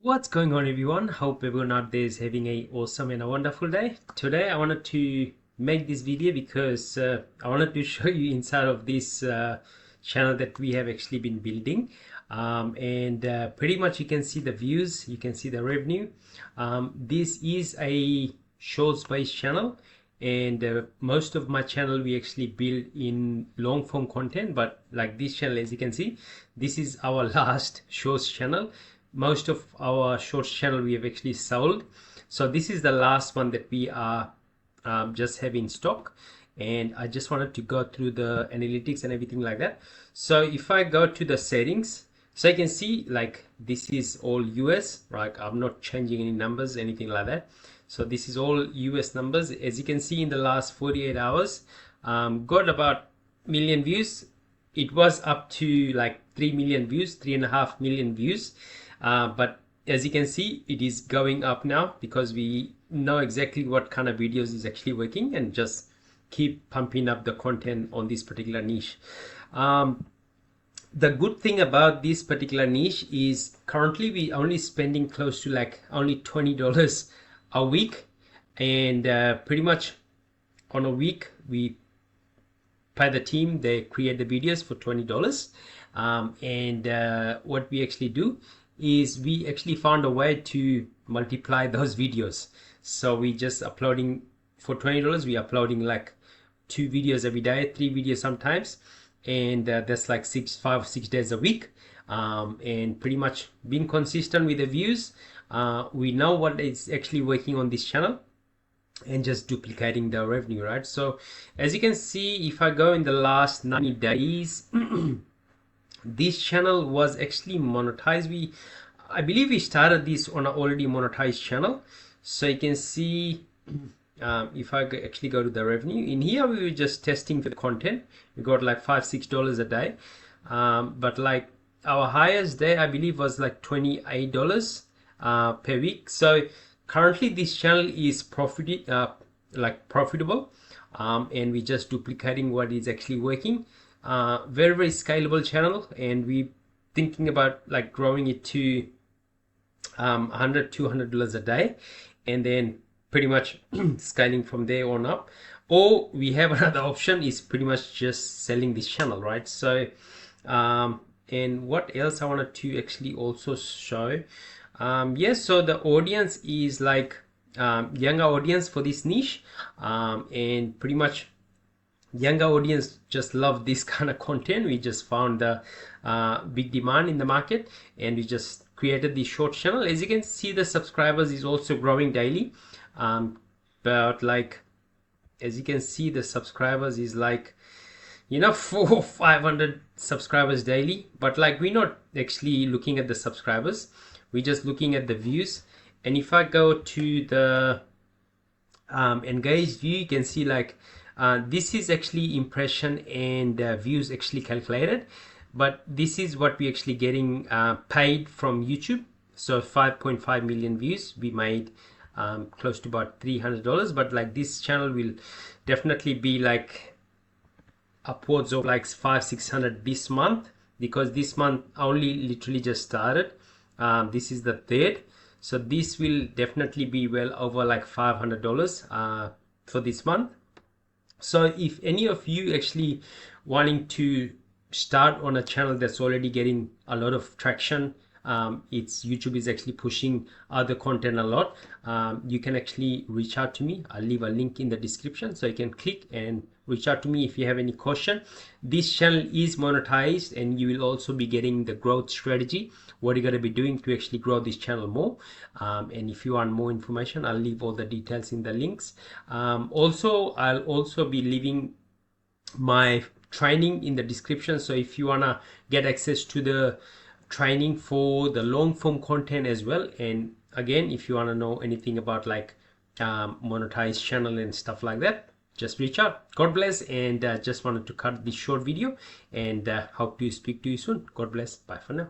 What's going on, everyone? Hope everyone out there is having a awesome and a wonderful day. Today I wanted to make this video because I wanted to show you inside of this channel that we have actually been building, and pretty much you can see the views, you can see the revenue. This is a shorts based channel, and most of my channel we actually build in long form content, but like this channel, as you can see, this is our last shorts channel. Most of our shorts channel we have actually sold, so this is the last one that we are just have in stock, and I just wanted to go through the analytics and everything like that. So if I go to the settings, so you can see like this is all US, right? I'm not changing any numbers, anything like that. So this is all US numbers. As you can see, in the last 48 hours got about million views. It was up to like 3 million views, 3.5 million views, but as you can see, it is going up now because we know exactly what kind of videos is actually working, and just keep pumping up the content on this particular niche. The good thing about this particular niche is currently we only spending close to like only $20 a week, and pretty much on a week we pay the team, they create the videos for $20, and what we actually do is we actually found a way to multiply those videos. So we just uploading for $20, we uploading like 2 videos every day, 3 videos sometimes, and that's like 5 or 6 days a week, and pretty much being consistent with the views. We know what is actually working on this channel and just duplicating the revenue, right? So as you can see, if I go in the last 90 days this channel was actually monetized. I believe we started this on an already monetized channel. So you can see if I actually go to the revenue in here, we were just testing for the content. We got like $5-6 a day, but like our highest day I believe was like $28 per week. So currently this channel is profitable, and we just duplicating what is actually working. Very scalable channel, and we thinking about like growing it to $100-200 a day, and then pretty much scaling from there on up. Or we have another option, is pretty much just selling this channel, right? So and what else I wanted to actually also show, yes, so the audience is like younger audience for this niche, and pretty much younger audience just love this kind of content. We just found the big demand in the market, and we just created this short channel. As you can see, the subscribers is also growing daily, but like as you can see, the subscribers is like 400 or 500 subscribers daily, but like we're not actually looking at the subscribers, we're just looking at the views. And if I go to the engaged view, you can see like this is actually impression and views actually calculated, but this is what we actually getting paid from YouTube. So 5.5 million views, we made close to about $300, but like this channel will definitely be like upwards of like 500-600 this month, because this month only literally just started. This is the 3rd, so this will definitely be well over like $500 for this month. So if any of you actually wanting to start on a channel that's already getting a lot of traction, YouTube is actually pushing other content a lot, you can actually reach out to me. I'll leave a link in the description, so you can click and reach out to me if you have any question. This channel is monetized, and you will also be getting the growth strategy, what you're going to be doing to actually grow this channel more. And if you want more information, I'll leave all the details in the links. Also, I'll also be leaving my training in the description, so if you want to get access to the training for the long form content as well, and again, if you want to know anything about like monetized channel and stuff like that, just reach out. God bless, and just wanted to cut this short video, and hope to speak to you soon. God bless. Bye for now.